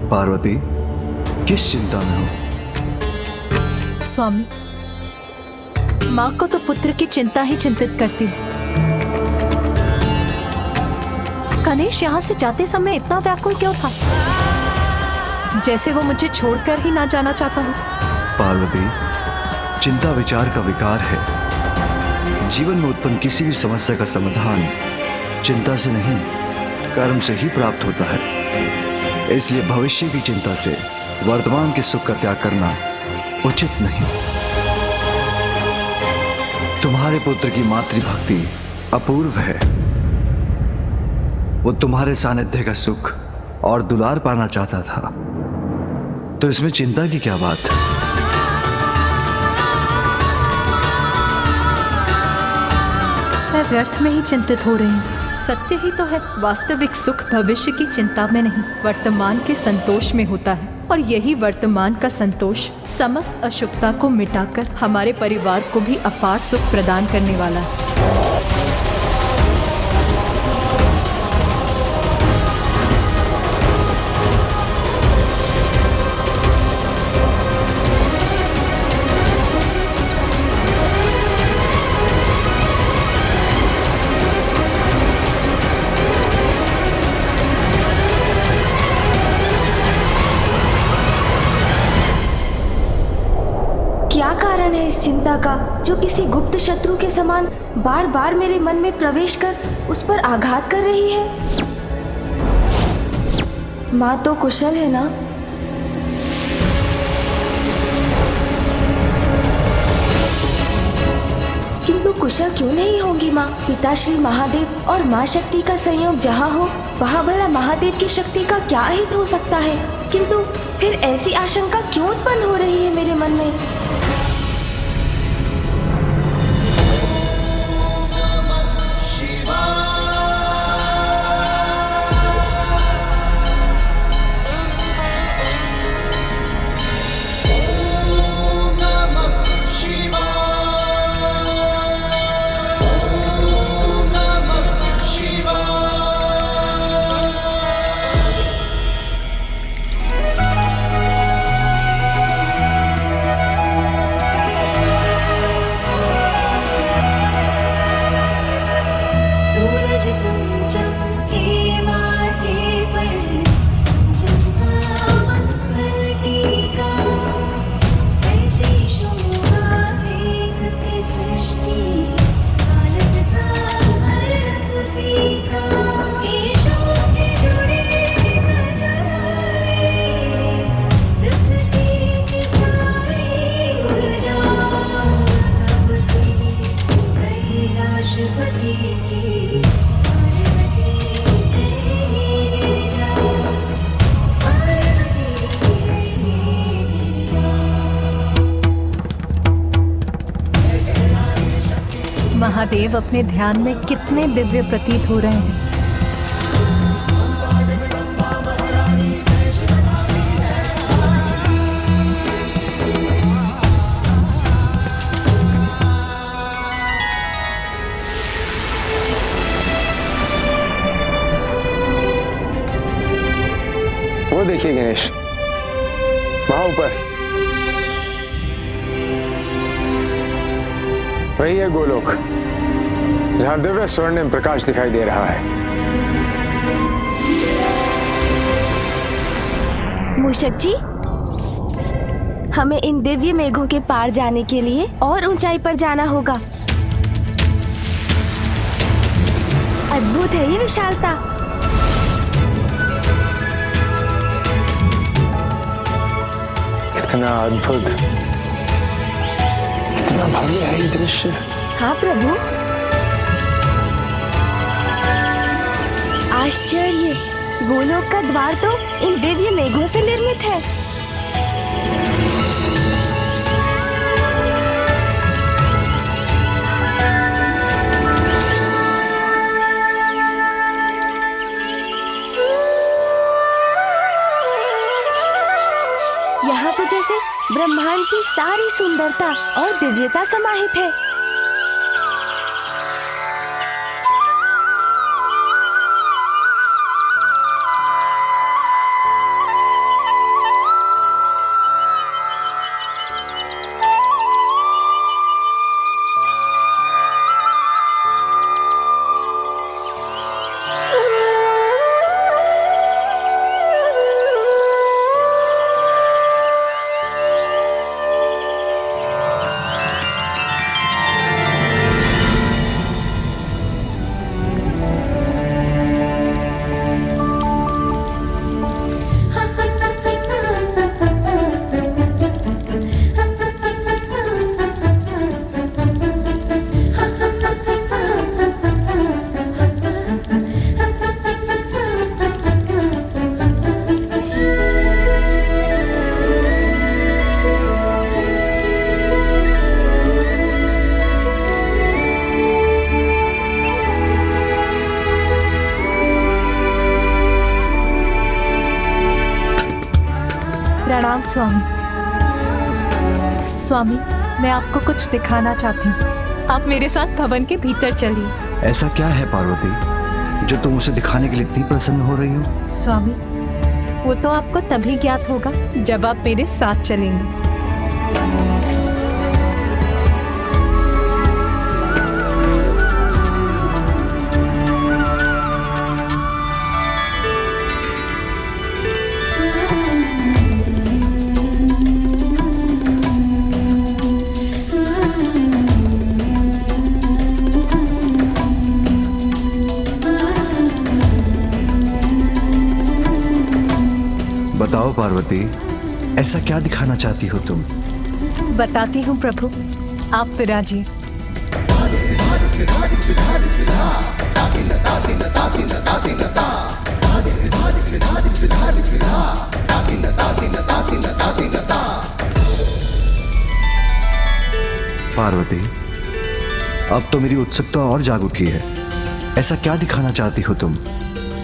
पार्वती, किस चिंता में हो? स्वामी, माँ को तो पुत्र की चिंता ही चिंतित करती है। गणेश यहाँ से जाते समय इतना व्याकुल क्यों था, जैसे वो मुझे छोड़कर ही ना जाना चाहता हो। पार्वती, चिंता विचार का विकार है। जीवन में उत्पन्न किसी भी समस्या का समाधान चिंता से नहीं, कर्म से ही प्राप्त होता है। इसलिए भविष्य की चिंता से वर्तमान के सुख का त्याग करना उचित नहीं। तुम्हारे पुत्र की मातृभक्ति अपूर्व है। वो तुम्हारे सानिध्य का सुख और दुलार पाना चाहता था, तो इसमें चिंता की क्या बात है? मैं व्यर्थ में ही चिंतित हो रही हूँ। सत्य ही तो है, वास्तविक सुख भविष्य की चिंता में नहीं, वर्तमान के संतोष में होता है। और यही वर्तमान का संतोष समस्त अशुभता को मिटाकर हमारे परिवार को भी अपार सुख प्रदान करने वाला है। क्या कारण है इस चिंता का, जो किसी गुप्त शत्रु के समान बार बार मेरे मन में प्रवेश कर उस पर आघात कर रही है? माँ तो कुशल है ना? किंतु कुशल क्यों नहीं होंगी माँ? पिता श्री महादेव और माँ शक्ति का संयोग जहाँ हो, वहाँ भला महादेव की शक्ति का क्या हित हो सकता है? किंतु फिर ऐसी आशंका क्यों उत्पन्न हो रही है मेरे मन में? महादेव अपने ध्यान में कितने दिव्य प्रतीत हो रहे हैं। वो देखिए गणेश, वहां ऊपर वही है गोलोक, जहां दिव्य स्वर्णिम प्रकाश दिखाई दे रहा है। मूषक जी, हमें इन दिव्य मेघों के पार जाने के लिए और ऊंचाई पर जाना होगा। अद्भुत है ये विशालता। कितना अद्भुत, कितना भव्य है ये दृश्य। हाँ प्रभु, आश्चर्य, गोलोक का द्वार तो इन दिव्य मेघों से निर्मित है। यहाँ तो जैसे ब्रह्मांड की सारी सुंदरता और दिव्यता समाहित है। प्रणाम स्वामी। स्वामी, मैं आपको कुछ दिखाना चाहती हूँ। आप मेरे साथ भवन के भीतर चलिए। ऐसा क्या है पार्वती जो तुम उसे दिखाने के लिए इतनी प्रसन्न हो रही हो? स्वामी, वो तो आपको तभी ज्ञात होगा जब आप मेरे साथ चलेंगे। बताओ पार्वती, ऐसा क्या दिखाना चाहती हो तुम? बताती हूँ प्रभु, आप विराजिए। पार्वती, अब तो मेरी उत्सुकता और जाग उठी है। ऐसा क्या दिखाना चाहती हो तुम?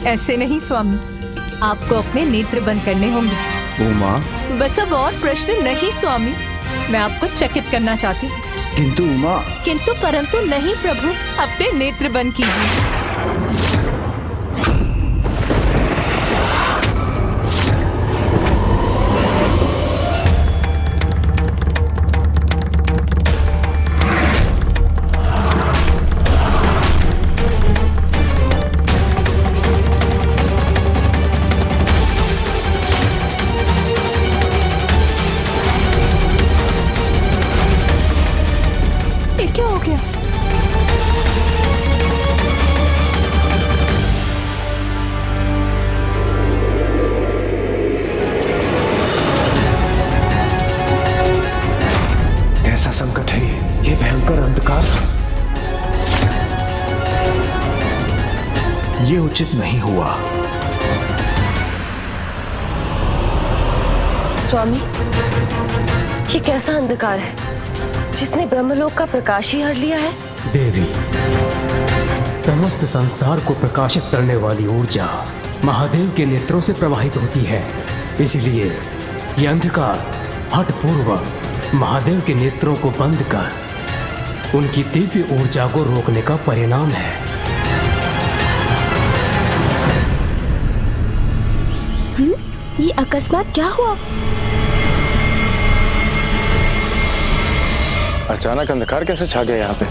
ऐसे नहीं स्वामी, आपको अपने नेत्र बंद करने होंगे। उमा, बस अब और प्रश्न नहीं स्वामी, मैं आपको चकित करना चाहती हूँ। किंतु उमा। किंतु परंतु नहीं प्रभु, अपने नेत्र बंद कीजिए। क्या हो गया? कैसा संकट है ये भयंकर अंधकार। ये उचित नहीं हुआ। स्वामी, ये कैसा अंधकार है जिसने ब्रह्मलोक का प्रकाश ही हर लिया है? देवी, समस्त संसार को प्रकाशित करने वाली ऊर्जा महादेव के नेत्रों से प्रवाहित होती है। इसलिए ये अंधकार हठपूर्वक महादेव के नेत्रों को बंद कर उनकी दिव्य ऊर्जा को रोकने का परिणाम है। ये अकस्मात क्या हुआ? अचानक अंधकार कैसे छा गया यहाँ पे?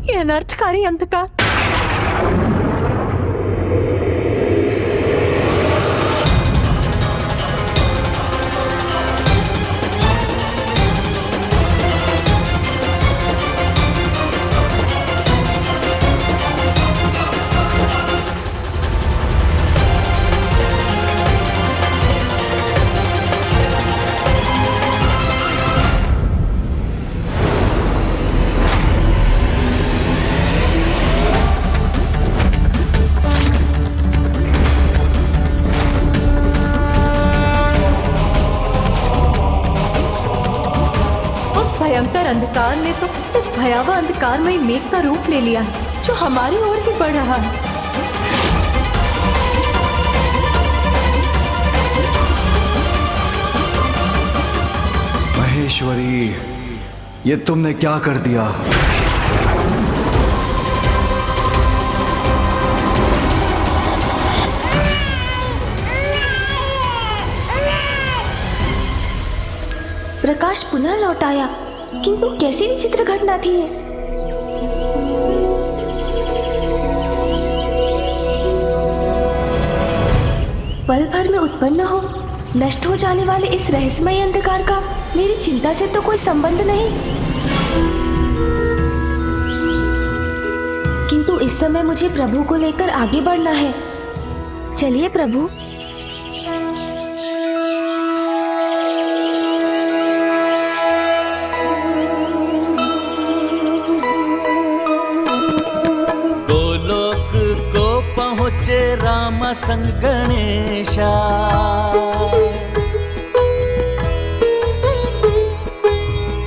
ये अनर्थकारी अंधकार। भयंकर अंधकार ने तो इस भयावह अंधकारमय मेघ का रूप ले लिया है जो हमारी ओर ही बढ़ रहा है। महेश्वरी, ये तुमने क्या कर दिया? प्रकाश पुनः लौट आया, किंतु कैसी विचित्र घटना थी ये? पल भर में उत्पन्न हो नष्ट हो जाने वाले इस रहस्यमय अंधकार का मेरी चिंता से तो कोई संबंध नहीं, किंतु इस समय मुझे प्रभु को लेकर आगे बढ़ना है। चलिए प्रभु। ब्रह्म संगणेशा।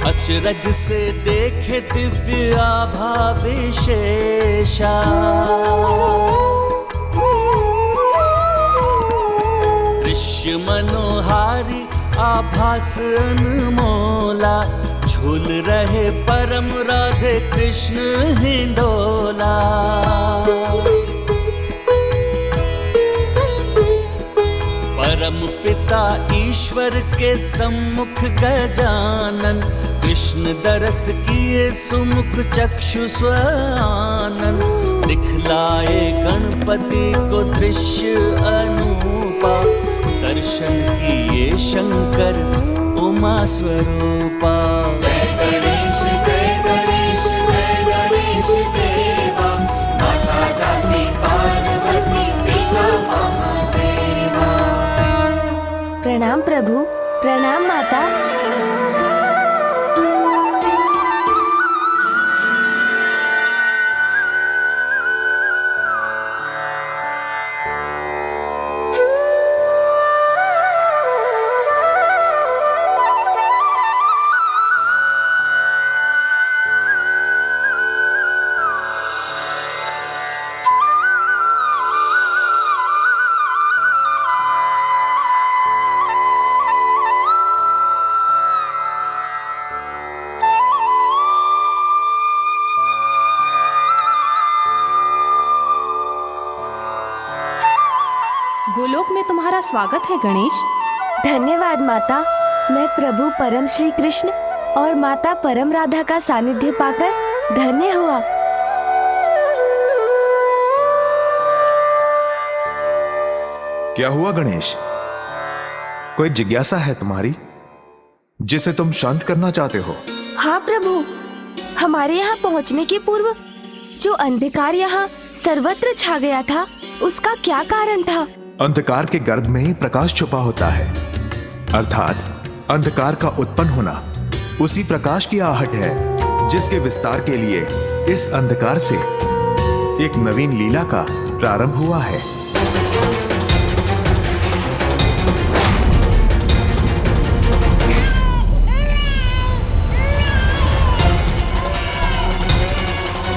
अचरज से देखे दिव्य आभा विशेषा। दृश्य मनोहारी आभास अनमोला, झूल रहे परम राधे कृष्ण हिंडोला। परम पिता ईश्वर के सम्मुख गजानन, कृष्ण दरस किए सुमुख चक्षु स्वानन। दिखलाए गणपति को दृश्य अनूपा, दर्शन किए शंकर उमा स्वरूपा। जय गणेश जय गणेश जय गणेश देवा, माता जाति पार्वती पिता महादेवा। प्रणाम प्रभु, प्रणाम माता। गोलोक में तुम्हारा स्वागत है गणेश। धन्यवाद माता। मैं प्रभु परम श्री कृष्ण और माता परम राधा का सानिध्य पाकर धन्य हुआ। क्या हुआ गणेश? कोई जिज्ञासा है तुम्हारी जिसे तुम शांत करना चाहते हो? हाँ प्रभु, हमारे यहाँ पहुँचने के पूर्व जो अंधकार यहाँ सर्वत्र छा गया था, उसका क्या कारण था? अंधकार के गर्भ में ही प्रकाश छुपा होता है, अर्थात अंधकार का उत्पन्न होना उसी प्रकाश की आहट है जिसके विस्तार के लिए इस अंधकार से एक नवीन लीला का प्रारंभ हुआ है।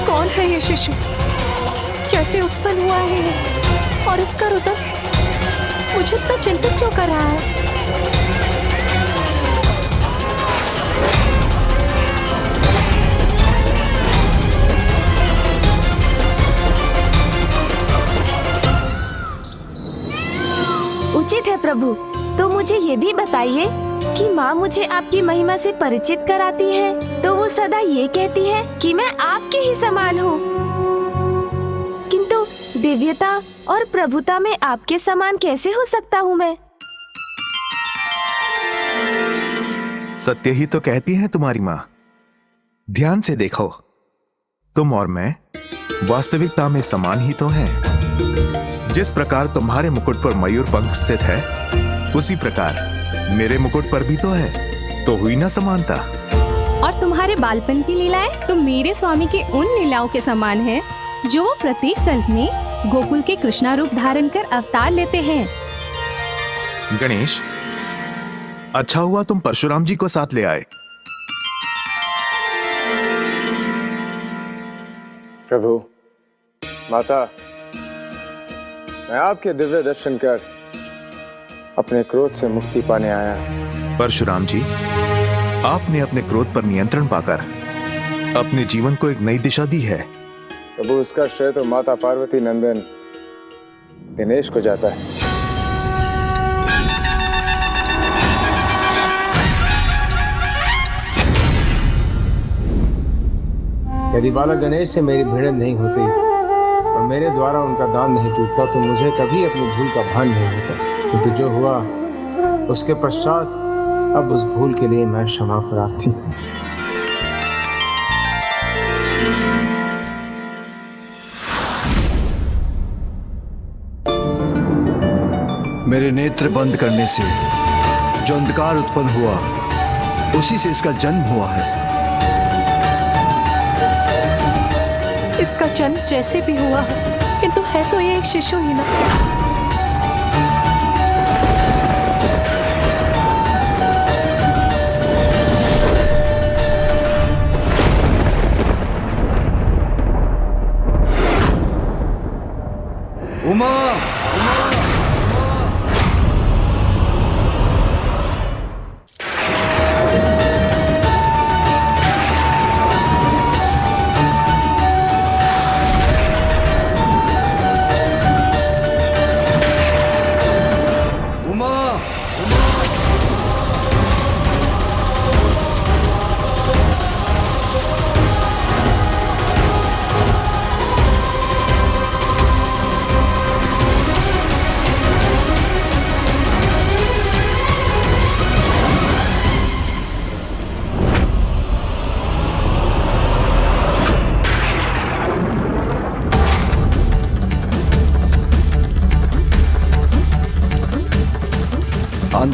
कौन है ये शिशु? कैसे उत्पन्न हुआ है ये? और इसका रुदन मुझे इतना चिंतित क्यों कर रहा है? उचित है प्रभु। तो मुझे ये भी बताइए कि माँ मुझे आपकी महिमा से परिचित कराती है तो वो सदा ये कहती है कि मैं आपके ही समान हूँ, किंतु दिव्यता और प्रभुता में आपके समान कैसे हो सकता हूँ मैं? सत्य ही तो कहती है तुम्हारी माँ। ध्यान से देखो, तुम और मैं वास्तविकता में समान ही तो हैं। जिस प्रकार तुम्हारे मुकुट पर मयूर पंख स्थित है, उसी प्रकार मेरे मुकुट पर भी तो है। तो हुई ना समानता। और तुम्हारे बालपन की लीलाएं तो मेरे स्वामी की उन लीलाओं के समान है जो वो प्रत्येक कल्प में गोकुल के कृष्णा रूप धारण कर अवतार लेते हैं। गणेश, अच्छा हुआ तुम परशुराम जी को साथ ले आए। प्रभु, माता, मैं आपके दिव्य दर्शन कर अपने क्रोध से मुक्ति पाने आया। परशुराम जी, आपने अपने क्रोध पर नियंत्रण पाकर अपने जीवन को एक नई दिशा दी है। प्रभु, उसका श्रेय तो माता पार्वती नंदन दिनेश को जाता है। यदि बालक गणेश से मेरी भिड़ंत नहीं होती और मेरे द्वारा उनका दान नहीं टूटता तो मुझे कभी अपनी भूल का भान नहीं होता। किंतु जो हुआ उसके पश्चात अब उस भूल के लिए मैं क्षमा प्रार्थी हूँ। मेरे नेत्र बंद करने से जो अंधकार उत्पन्न हुआ, उसी से इसका जन्म हुआ है। इसका जन्म जैसे भी हुआ है, किंतु है तो ये एक शिशु ही ना।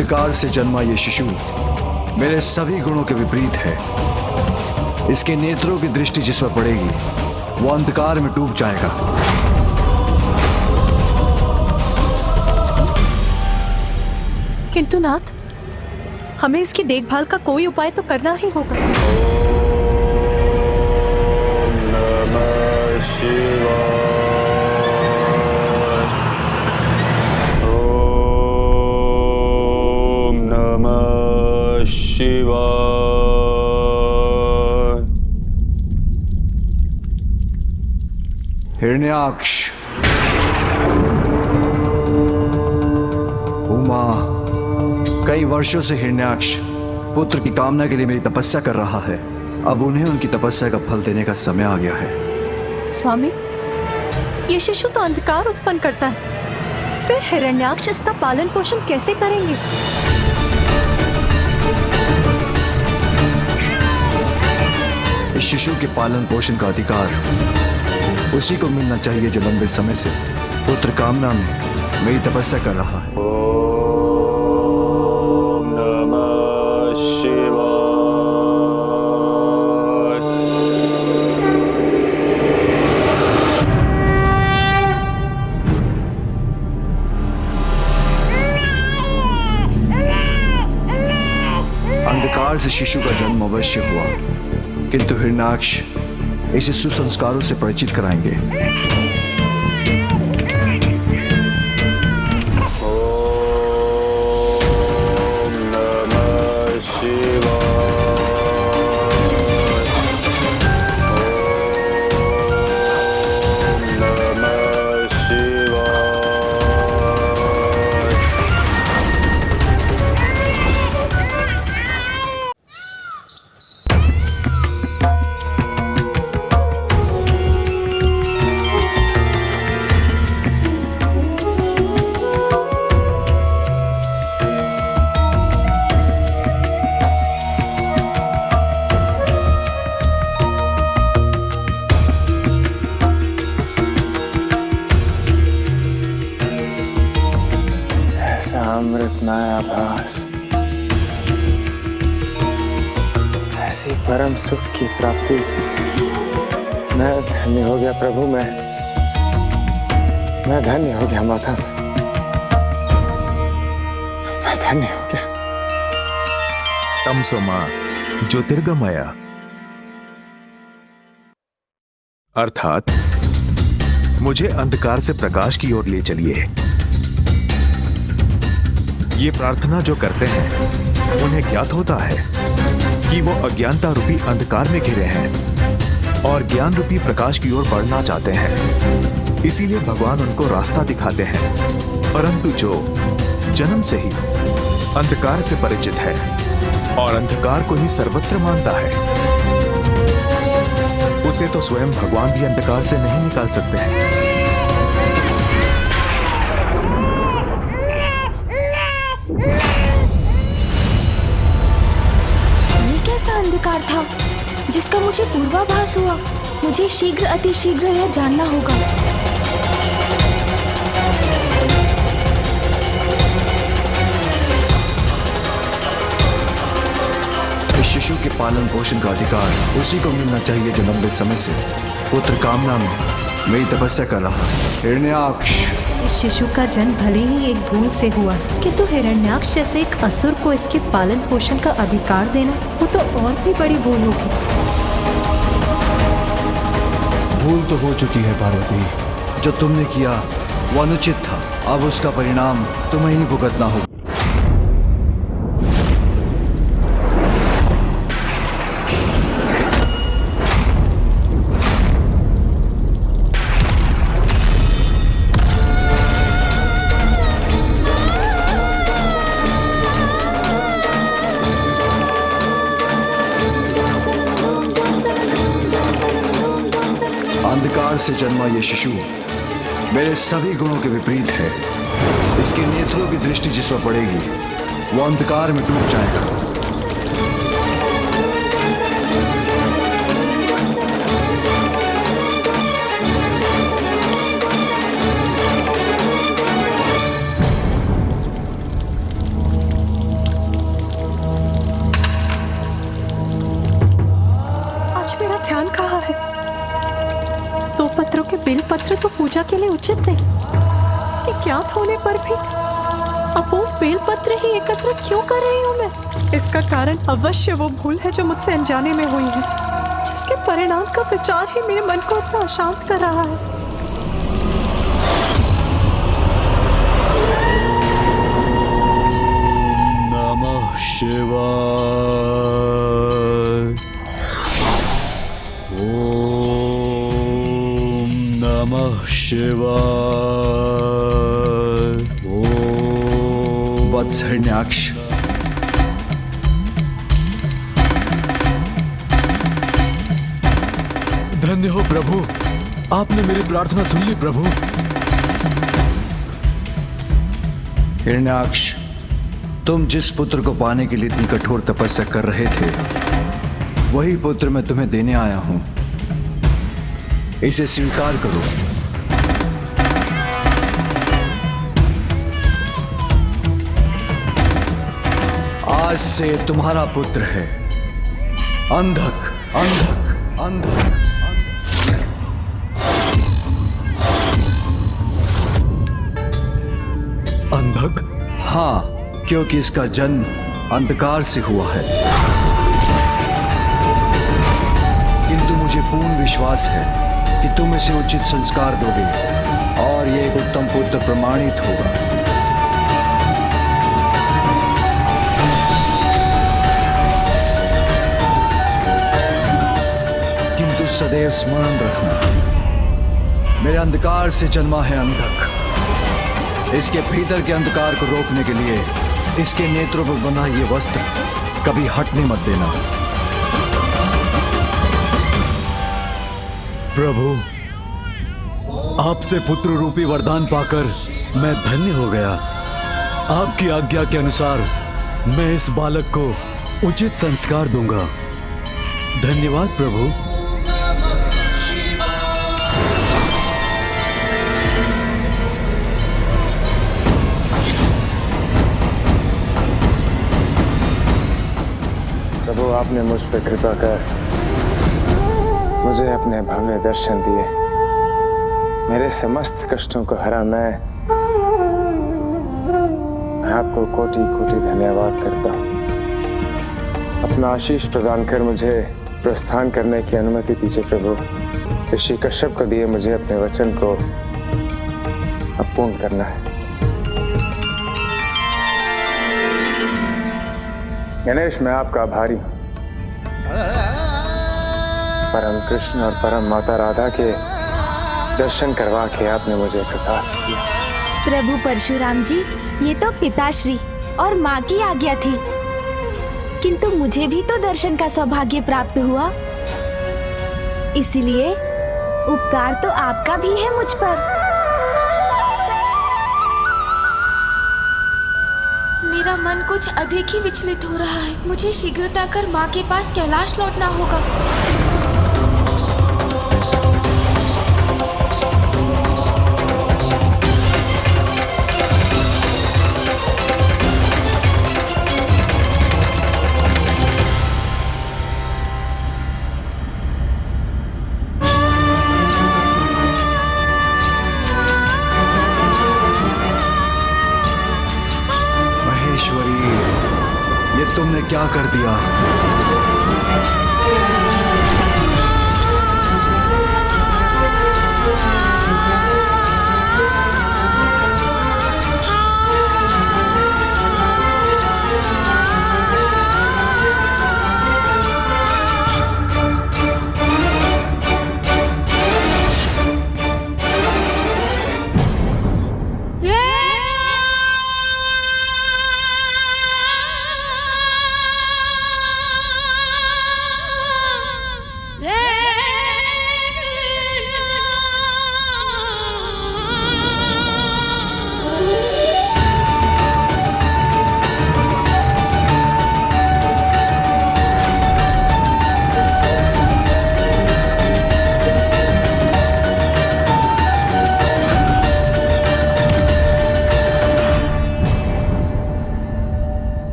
अंधकार से जन्मा ये शिशु मेरे सभी गुणों के विपरीत है। इसके नेत्रों की दृष्टि जिस पर पड़ेगी वो अंधकार में डूब जाएगा। किंतु नाथ, हमें इसकी देखभाल का कोई उपाय तो करना ही होगा। हिरण्याक्ष, उमा, कई वर्षों से हिरण्याक्ष पुत्र की कामना के लिए मेरी तपस्या कर रहा है। अब उन्हें उनकी तपस्या का फल देने का समय आ गया है। स्वामी, ये शिशु तो अंधकार उत्पन्न करता है, फिर हिरण्याक्ष इसका पालन पोषण कैसे करेंगे? इस शिशु के पालन पोषण का अधिकार उसी को मिलना चाहिए जो लंबे समय से पुत्र कामना में मेरी तपस्या कर रहा है। ओम नमः शिवाय। अंधकार से शिशु का जन्म अवश्य हुआ, किंतु हिरण्याक्ष इसे सुसंस्कारों से परिचित कराएंगे। ओम नमः शिवाय। ओम नमः शिवाय। ऐसा अमृतमय आभास, ऐसी परम सुख की प्राप्ति। मैं धन्य हो गया प्रभु, मैं धन्य हो गया माता, मैं धन्य हो गया। तमसोमा ज्योतिर्गमय, अर्थात मुझे अंधकार से प्रकाश की ओर ले चलिए। ये प्रार्थना जो करते हैं उन्हें ज्ञात होता है कि वो अज्ञानता रूपी अंधकार में घिरे हैं और ज्ञान रूपी प्रकाश की ओर बढ़ना चाहते हैं। इसीलिए भगवान उनको रास्ता दिखाते हैं। परंतु जो जन्म से ही अंधकार से परिचित है और अंधकार को ही सर्वत्र मानता है, उसे तो स्वयं भगवान भी अंधकार से नहीं निकाल सकते हैं। अंधकार था जिसका मुझे पूर्वाभास हुआ। मुझे शीघ्र अतिशीघ्र यह जानना होगा। इस शिशु के पालन पोषण का अधिकार उसी को मिलना चाहिए जो लंबे समय से पुत्र कामना में मेरी तपस्या कर रहा है। हिरण्याक्ष, इस शिशु का जन्म भले ही एक भूल से हुआ, किंतु हिरण्याक्ष जैसे एक असुर को इसके पालन पोषण का अधिकार देना, वो तो और भी बड़ी भूल होगी। भूल तो हो चुकी है पार्वती। जो तुमने किया वो अनुचित था। अब उसका परिणाम तुम्हें ही भुगतना होगा। अंधकार से जन्मा ये शिशु मेरे सभी गुणों के विपरीत है। इसके नेत्रों की दृष्टि जिस पर पड़ेगी वो अंधकार में डूब जाएगा। मेरा ध्यान कहाँ है? 2 पत्रों के बेल पत्र तो पूजा के लिए उचित नहीं। ये ज्ञात होने पर भी अपूर्ण बेल पत्र ही एकत्र क्यों कर रही हूँ मैं? इसका कारण अवश्य वो भूल है जो मुझसे अनजाने में हुई है, जिसके परिणाम का विचार ही मेरे मन को इतना अशांत कर रहा है। नमः शिवाय। ओम नमः शिवाय। ओम वत्स हिरण्याक्ष, धन्य हो प्रभु, आपने मेरी प्रार्थना सुन ली प्रभु। हिरण्याक्ष, तुम जिस पुत्र को पाने के लिए इतनी कठोर तपस्या कर रहे थे, वही पुत्र मैं तुम्हें देने आया हूं। इसे स्वीकार करो। आज से तुम्हारा पुत्र है अंधक, अंधक, अंधक। अंधक? हाँ, क्योंकि इसका जन्म अंधकार से हुआ है। किंतु मुझे पूर्ण विश्वास है कि तुम इसे उचित संस्कार दोगे और ये एक उत्तम पुत्र प्रमाणित होगा। किंतु सदैव स्मरण रखना, मेरे अंधकार से जन्मा है अंधक। इसके भीतर के अंधकार को रोकने के लिए इसके नेत्रों पर बंधा ये वस्त्र कभी हटने मत देना। प्रभु, आपसे पुत्र रूपी वरदान पाकर मैं धन्य हो गया। आपकी आज्ञा के अनुसार मैं इस बालक को उचित संस्कार दूंगा। धन्यवाद प्रभु। प्रभु, आपने मुझ पर कृपा कर मुझे अपने भव्य दर्शन दिए। मेरे समस्त कष्टों को हरा। मैं आपको कोटि कोटि धन्यवाद करता हूँ। अपना आशीष प्रदान कर मुझे प्रस्थान करने की अनुमति दीजिए प्रभु। ऋषि कश्यप को दिए मुझे अपने वचन को अपूर्ण करना है। गणेश, मैं आपका आभारी हूँ। परम कृष्ण और परम माता राधा के दर्शन करवा के आपने मुझे कृतार्थ किया। प्रभु परशुराम जी, ये तो पिताश्री और माँ की आज्ञा थी, किंतु मुझे भी तो दर्शन का सौभाग्य प्राप्त हुआ। इसलिए उपकार तो आपका भी है मुझ पर। मेरा मन कुछ अधिक ही विचलित हो रहा है। मुझे शीघ्रता कर माँ के पास कैलाश लौटना होगा। ये तुमने क्या कर दिया?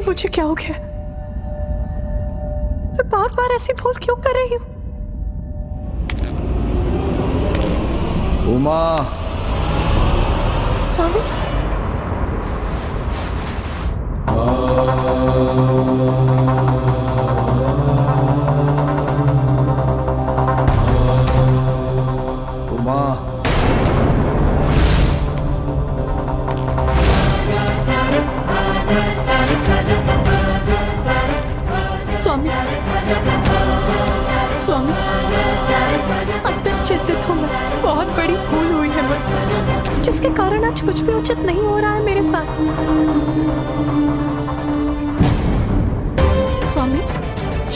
मुझे क्या हो गया? मैं बार बार ऐसी भूल क्यों कर रही हूँ? उमा, स्वामी, उमा, स्वामी, स्वामी, अत्यंत चिंतित हूँ मैं। बहुत बड़ी भूल हुई है मुझसे, जिसके कारण आज कुछ भी उचित नहीं हो रहा है मेरे साथ। स्वामी,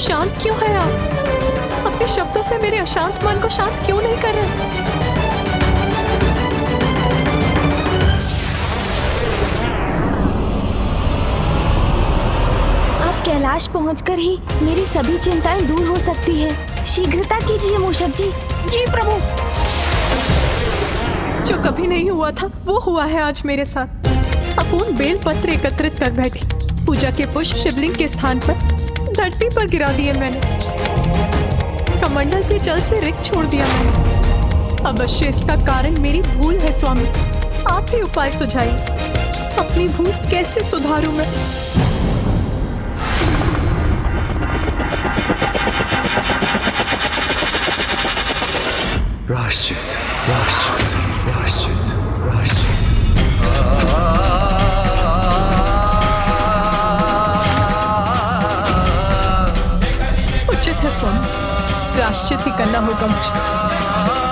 शांत क्यों है आप? अपने शब्दों से मेरे अशांत मन को शांत क्यों नहीं कर रहे? कैलाश पहुंचकर ही मेरी सभी चिंताएं दूर हो सकती है। शीघ्रता कीजिए मूषक जी। जी प्रभु। जो कभी नहीं हुआ था वो हुआ है आज मेरे साथ। अपूर्ण बेल पत्र एकत्रित कर बैठी, पूजा के पुष्प शिवलिंग के स्थान पर धरती पर गिरा दिए मैंने। कमंडल भी जल से रिक्त छोड़ दिया मैंने। अवश्य इसका कारण मेरी भूल है स्वामी। आप ही उपाय सुझाइए, अपनी भूल कैसे सुधारूं मैं? प्रायश्चित, प्रायश्चित, प्रायश्चित, प्रायश्चित। उचित है स्वामी, प्रायश्चित ही करना होगा मुझे।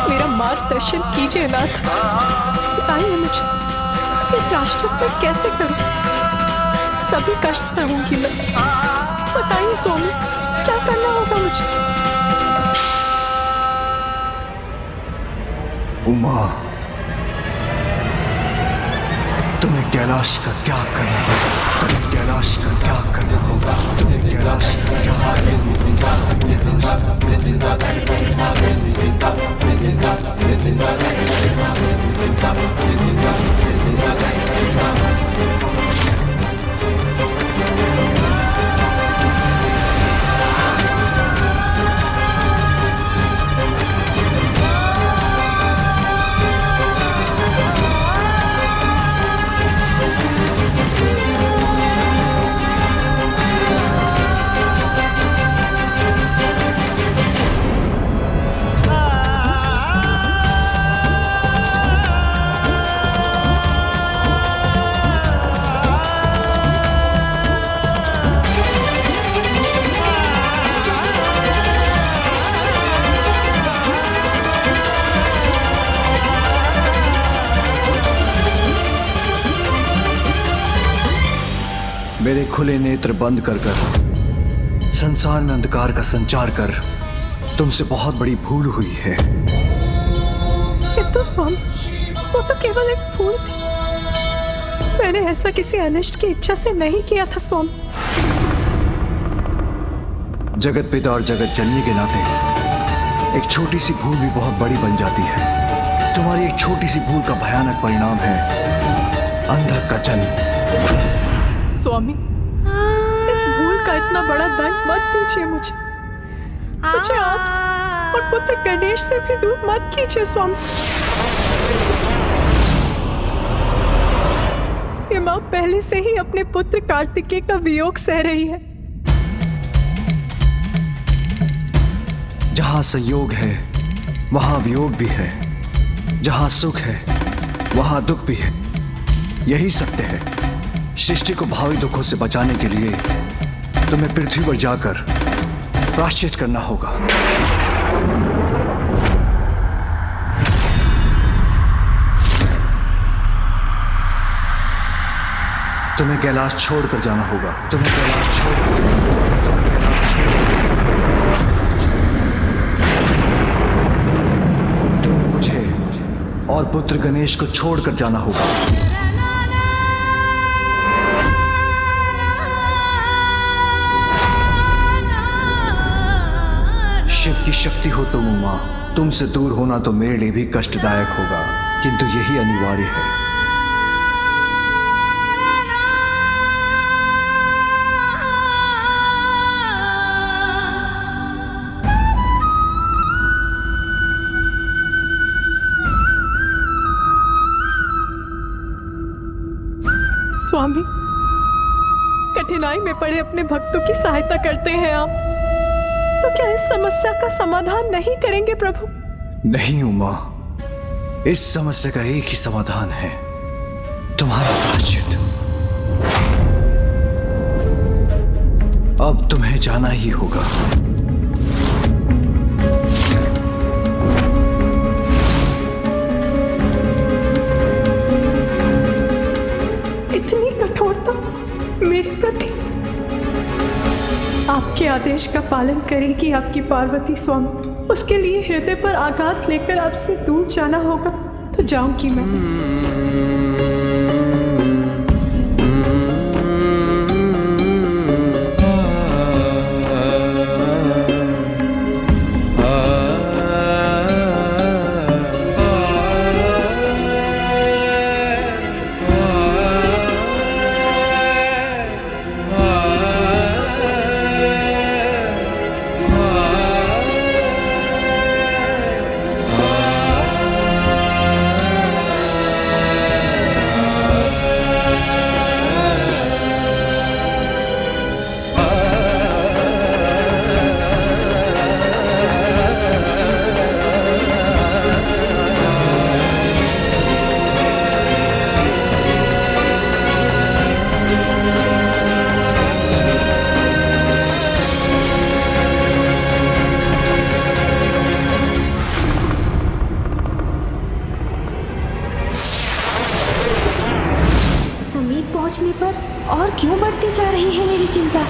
मेरा मार्गदर्शन कीजिए नाथ, बताइए मुझे ये प्रायश्चित मैं कैसे करूं? सभी कष्ट सहूंगी मैं। बताइए स्वामी, क्या करना होगा मुझे? उमा, तुम्हें कैलाश का त्याग करना होगा। तुम्हें कैलाश का त्याग करना होगा। तुम्हें कैलाश का मेरे खुले नेत्र बंद कर संसार में अंधकार का संचार कर तुमसे बहुत बड़ी भूल हुई है। किंतु स्वामी, वो तो केवल एक भूल थी। मैंने ऐसा किसी अनिष्ट की इच्छा से नहीं किया था स्वामी। जगत पिता और जगत जननी के नाते एक छोटी सी भूल भी बहुत बड़ी बन जाती है। तुम्हारी एक छोटी सी भूल का भयानक परिणाम है अंधक का जन्म। स्वामी, इस भूल का इतना बड़ा दंड मत दीजिए मुझे। मुझे आपसे और पुत्र गणेश से भी दूर मत कीजिए स्वामी। ये माँ पहले से ही अपने पुत्र कार्तिकेय का वियोग सह रही है। जहां संयोग है वहां वियोग भी है, जहां सुख है वहां दुख भी है। यही सत्य है। सृष्टि को भावी दुखों से बचाने के लिए तुम्हें पृथ्वी पर जाकर प्रायश्चित करना होगा। तुम्हें कैलाश छोड़कर जाना होगा। तुम्हें कैलाश छोड़कर जाना होगा। तुम्हें कैलाश तुम्हें मुझे और पुत्र गणेश को छोड़कर जाना होगा। शिव की शक्ति हो तुम उमा, तुमसे दूर होना तो मेरे लिए भी कष्टदायक होगा, किंतु यही अनिवार्य है। स्वामी, कठिनाई में पड़े अपने भक्तों की सहायता करते हैं आप, तो क्या इस समस्या का समाधान नहीं करेंगे प्रभु? नहीं उमा, इस समस्या का एक ही समाधान है, तुम्हारा प्रायश्चित। अब तुम्हें जाना ही होगा। इतनी कठोरता मेरे प्रति? आपके आदेश का पालन करेगी आपकी पार्वती स्वामी। उसके लिए हृदय पर आघात लेकर आपसे दूर जाना होगा तो जाऊंगी मैं। पहुंचने पर और क्यों बढ़ती जा रही है मेरी चिंता।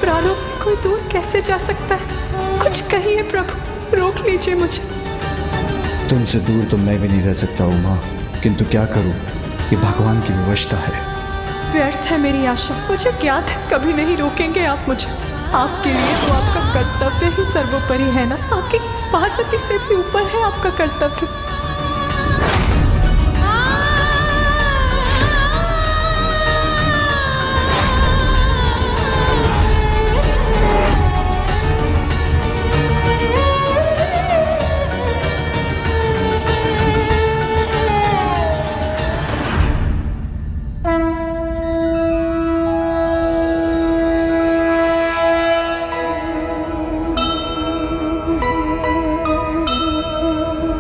प्राणों से कोई दूर कैसे जा सकता है? कुछ कहिए प्रभु, रोक लीजिए मुझे। तुमसे दूर तो मैं भी नहीं रह सकता उमा, किंतु क्या करूं, ये भगवान की विवशता है। व्यर्थ है मेरी आशा, मुझे ज्ञात है कभी नहीं रोकेंगे आप मुझे। आपके लिए तो आपका कर्तव्य ही सर्वोपरि है ना, आपकी पार्वती से भी ऊपर है आपका कर्तव्य।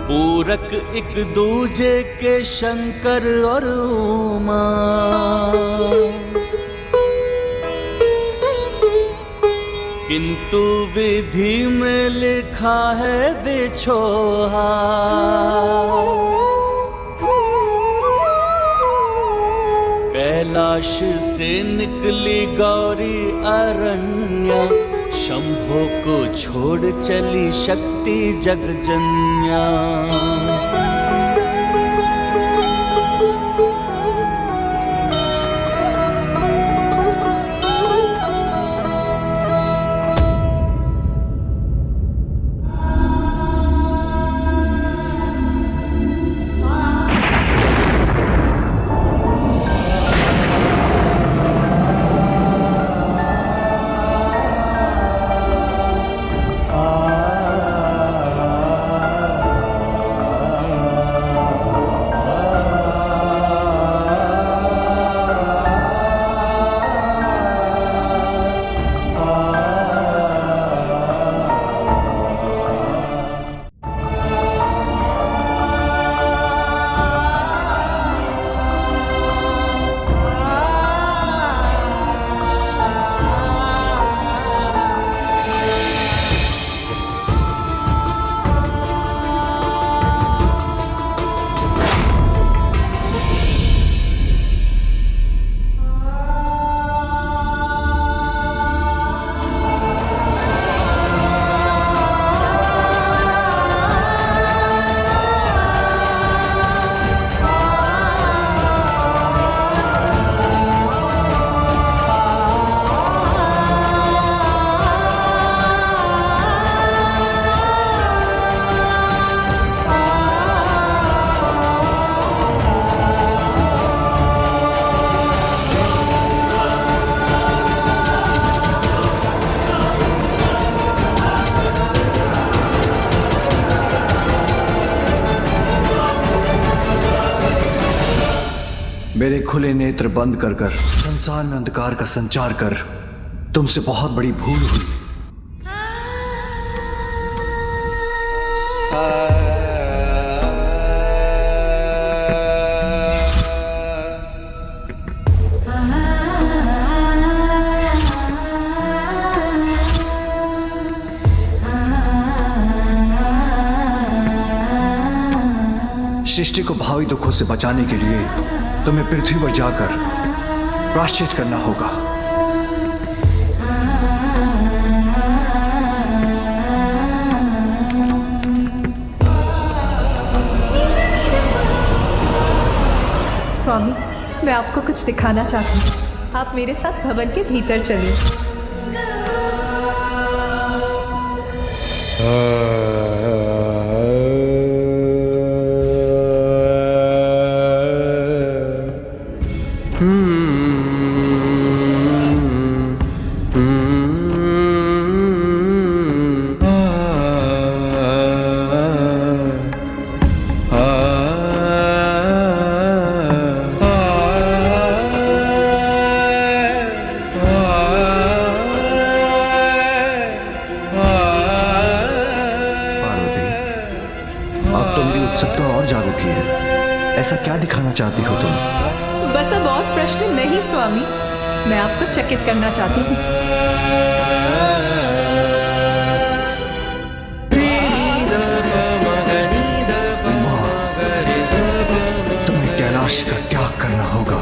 पूरक एक दूजे के शंकर और उमा, किंतु विधि में लिखा है बिछोहा। कैलाश से निकली गौरी अरण्या, शंभो को छोड़ चली शक्ति जगजन्या। मेरे खुले नेत्र बंद कर कर संसार में अंधकार का संचार कर तुमसे बहुत बड़ी भूल हुई। सृष्टि को भावी दुखों से बचाने के लिए तुम्हें पृथ्वी पर जाकर प्रायश्चित करना होगा। स्वामी, मैं आपको कुछ दिखाना चाहती हूँ। आप मेरे साथ भवन के भीतर चलिए। ऐसा क्या दिखाना चाहती हो तुम? बस अब और प्रश्न नहीं स्वामी, मैं आपको चकित करना चाहती हूँ। तुम्हें कैलाश का त्याग करना होगा।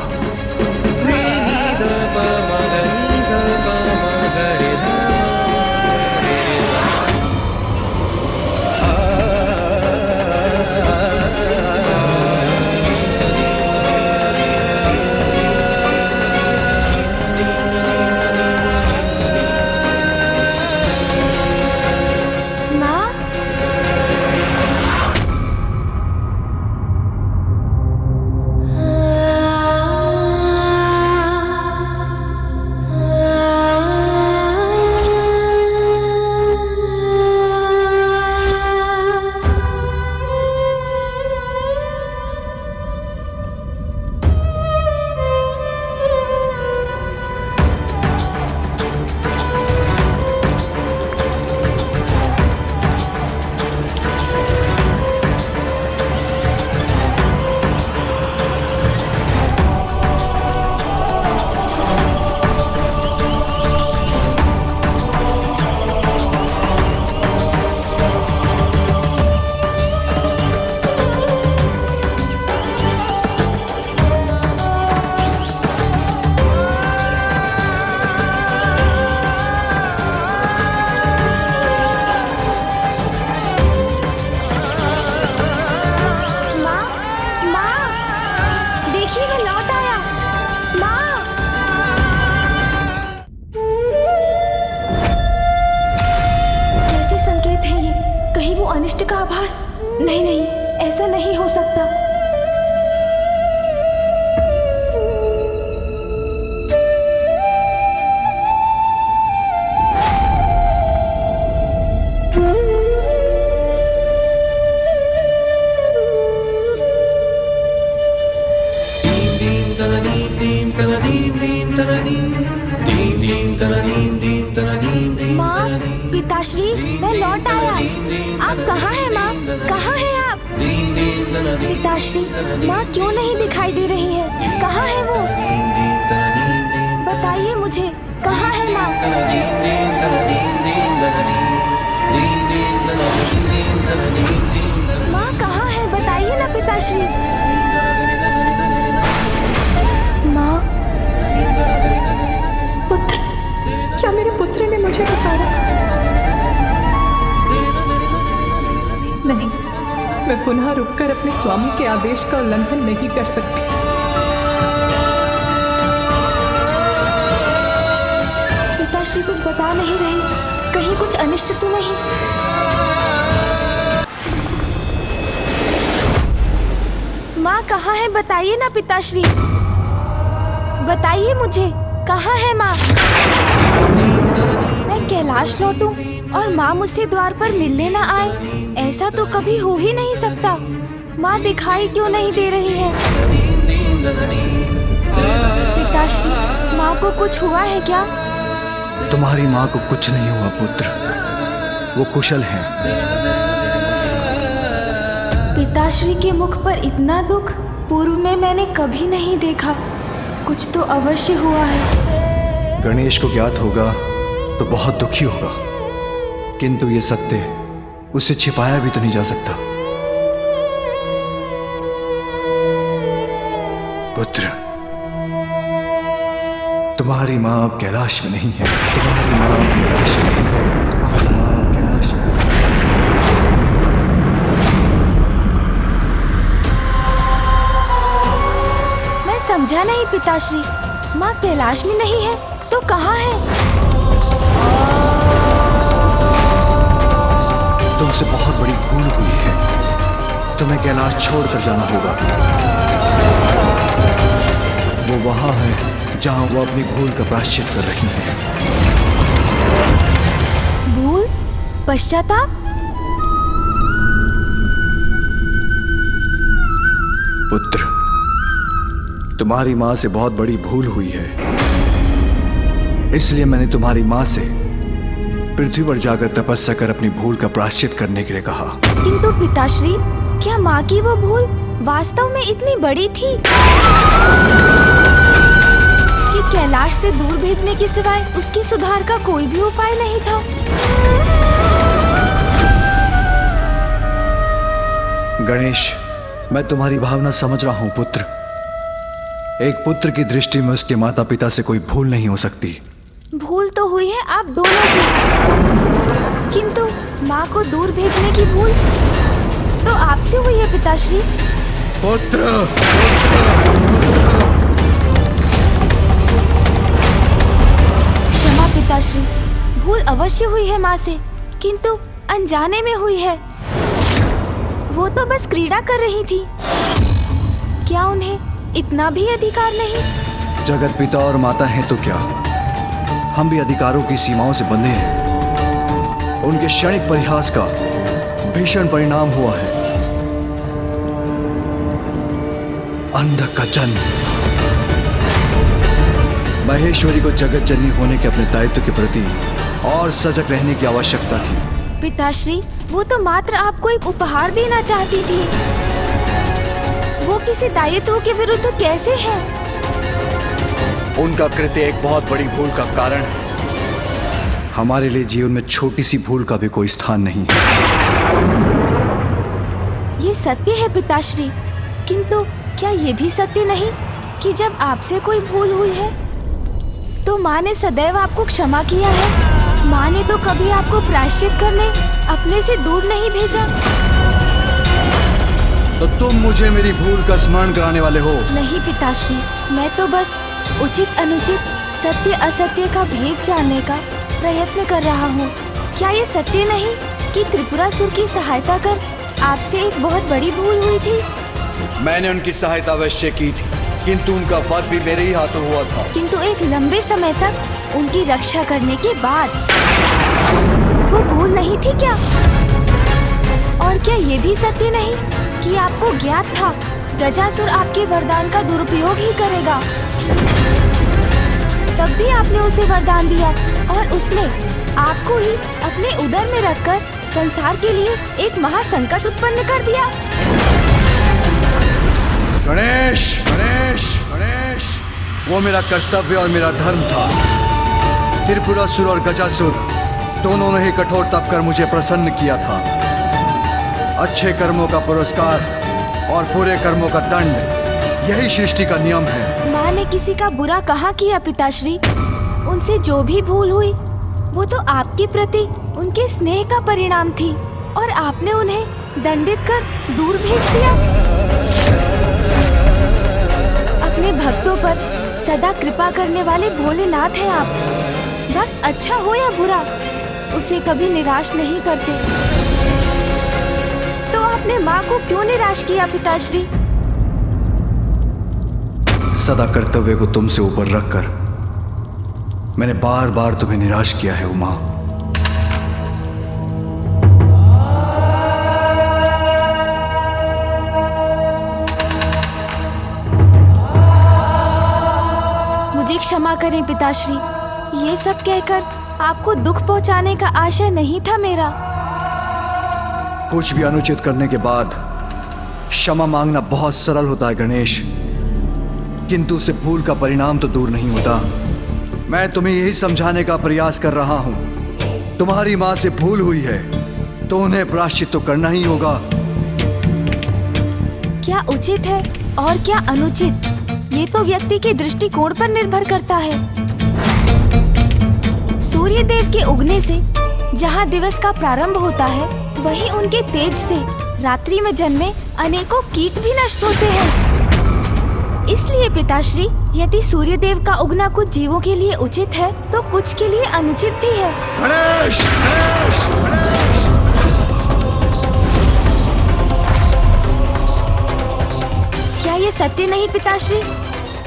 अनिष्ट का आभास? नहीं नहीं, ऐसा नहीं हो सकता। माँ, पिताश्री, मैं लौट आया। आप कहाँ हैं माँ? कहाँ हैं आप? पिताश्री, माँ क्यों नहीं दिखाई दे रही है? कहाँ है वो? बताइए मुझे, कहाँ है माँ? माँ कहाँ है? बताइए ना पिताश्री। माँ, पुत्र, क्या मेरे पुत्र ने मुझे पुकारा? नहीं, मैं पुनः रुककर अपने स्वामी के आदेश का उल्लंघन नहीं कर सकती। पिताश्री कुछ बता नहीं रही, कहीं कुछ अनिष्ट तो नहीं? माँ कहाँ है? बताइए ना पिताश्री, बताइए मुझे, कहाँ है माँ? मैं कैलाश लौटूं और माँ मुझसे द्वार पर मिलने ना आए, ऐसा तो कभी हो ही नहीं सकता। माँ दिखाई क्यों नहीं दे रही है? कुछ हुआ है क्या? तुम्हारी माँ को कुछ नहीं हुआ पुत्र, वो कुशल हैं। पिताश्री के मुख पर इतना दुख पूर्व में मैंने कभी नहीं देखा। कुछ तो अवश्य हुआ है। गणेश को ज्ञात होगा तो बहुत दुखी होगा, किंतु ये सत्य उससे छिपाया भी तो नहीं जा सकता। पुत्र, तुम्हारी माँ अब कैलाश में नहीं है। तुम्हारी माँ अब कैलाश में नहीं है। तुम्हारी माँ अब कैलाश में नहीं है। मैं समझा नहीं पिताश्री, माँ कैलाश में नहीं है तो कहाँ है? तुमसे बहुत बड़ी भूल हुई है। तुम्हें कैलाश छोड़कर जाना होगा। वो वहां है जहां वो अपनी भूल का प्रायश्चित कर रही है। भूल? पश्चाताप? पुत्र, तुम्हारी माँ से बहुत बड़ी भूल हुई है, इसलिए मैंने तुम्हारी माँ से पृथ्वी पर जाकर तपस्या कर अपनी भूल का प्रायश्चित करने के लिए कहा। किंतु पिताश्री, क्या माँ की वो भूल वास्तव में इतनी बड़ी थी कि कैलाश से दूर भेजने के सिवाय उसकी सुधार का कोई भी उपाय नहीं था? गणेश, मैं तुम्हारी भावना समझ रहा हूँ पुत्र। एक पुत्र की दृष्टि में उसके माता पिता से कोई भूल नहीं हो सकती। भूल तो हुई है आप दोनों से, किंतु माँ को दूर भेजने की भूल तो आपसे हुई है पिताश्री। पुत्र, क्षमा पिताश्री, भूल अवश्य हुई है माँ से, किंतु अनजाने में हुई है। वो तो बस क्रीड़ा कर रही थी। क्या उन्हें इतना भी अधिकार नहीं? जगत पिता और माता हैं तो क्या, हम भी अधिकारों की सीमाओं से बंधे हैं। उनके क्षणिक परिहास का भीषण परिणाम हुआ है अंधक का जन्म। महेश्वरी को जगत जननी होने के अपने दायित्व के प्रति और सजग रहने की आवश्यकता थी। पिताश्री, वो तो मात्र आपको एक उपहार देना चाहती थी। वो किसी दायित्व के विरुद्ध कैसे है? उनका कृत्य एक बहुत बड़ी भूल का कारण है। हमारे लिए जीवन में छोटी सी भूल का भी कोई स्थान नहीं है। ये सत्य है पिताश्री, किंतु क्या ये भी सत्य नहीं कि जब आपसे कोई भूल हुई है तो माँ ने सदैव आपको क्षमा किया है? माँ ने तो कभी आपको प्रायश्चित करने अपने से दूर नहीं भेजा। तो तुम मुझे मेरी भूल का स्मरण कराने वाले हो? नहीं पिताश्री, मैं तो बस उचित अनुचित, सत्य असत्य का भेद जानने का प्रयत्न कर रहा हूँ। क्या ये सत्य नहीं कि त्रिपुरासुर की सहायता कर आपसे एक बहुत बड़ी भूल हुई थी? मैंने उनकी सहायता अवश्य की थी, किंतु उनका वध भी मेरे ही हाथों हुआ था। किंतु एक लंबे समय तक उनकी रक्षा करने के बाद वो भूल नहीं थी क्या? और क्या ये भी सत्य नहीं कि आपको ज्ञात था गजासुर आपके वरदान का दुरुपयोग ही करेगा? तब भी आपने उसे वरदान दिया और उसने आपको ही अपने उदर में रखकर संसार के लिए एक महासंकट उत्पन्न कर दिया। गणेश, गणेश, गणेश, वो मेरा कर्तव्य और मेरा धर्म था। त्रिपुरासुर और गजासुर दोनों ने ही कठोर तप कर मुझे प्रसन्न किया था। अच्छे कर्मों का पुरस्कार और बुरे कर्मों का दंड, यही सृष्टि का नियम है। माँ ने किसी का बुरा कहाँ किया पिताश्री? उनसे जो भी भूल हुई वो तो आपके प्रति उनके स्नेह का परिणाम थी और आपने उन्हें दंडित कर दूर भेज दिया। अपने भक्तों पर सदा कृपा करने वाले भोलेनाथ हैं आप। भक्त अच्छा हो या बुरा, उसे कभी निराश नहीं करते। तो आपने माँ को क्यों निराश किया पिताश्री? सदा कर्तव्य को तुमसे ऊपर रखकर मैंने बार बार तुम्हें निराश किया है उमा। मुझे क्षमा करें पिताश्री। ये सब कहकर आपको दुख पहुंचाने का आशय नहीं था मेरा। कुछ भी अनुचित करने के बाद क्षमा मांगना बहुत सरल होता है गणेश, किंतु उसे भूल का परिणाम तो दूर नहीं होता। मैं तुम्हें यही समझाने का प्रयास कर रहा हूं। तुम्हारी मां से भूल हुई है तो उन्हें प्रायश्चित तो करना ही होगा। क्या उचित है और क्या अनुचित, ये तो व्यक्ति के दृष्टिकोण पर निर्भर करता है। सूर्य देव के उगने से जहाँ दिवस का प्रारंभ होता है, वहीं उनके तेज से रात्रि में जन्मे अनेकों कीट भी नष्ट होते हैं। इसलिए पिताश्री, यदि सूर्य देव का उगना कुछ जीवों के लिए उचित है तो कुछ के लिए अनुचित भी है। गणेश! गणेश! गणेश! क्या ये सत्य नहीं पिताश्री